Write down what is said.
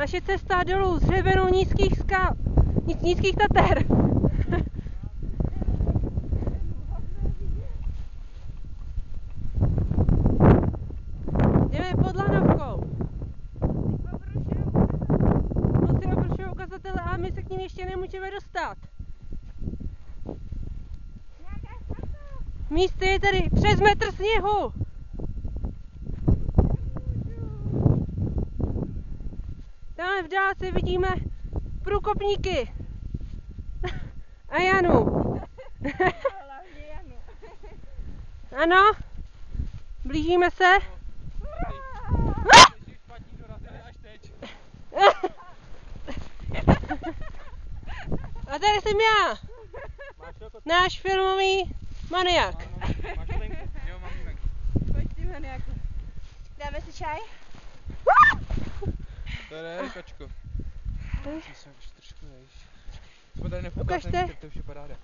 Naše cesta dolů z hřebenu nízkých Tater. Jdeme pod lanovkou. Moc si opršují ukazatele, ale my se k ním ještě nemůžeme dostat. Místo je tady přes metr sněhu. Tam v dálce vidíme průkopníky. A Janu. Ano, blížíme se. A tady jsem já, náš filmový maniak. Pojď ty maniaku. Dáme si čaj? To je kačko. Musím se trošku nejít. Jsme tady Ukažte. to už je paráda.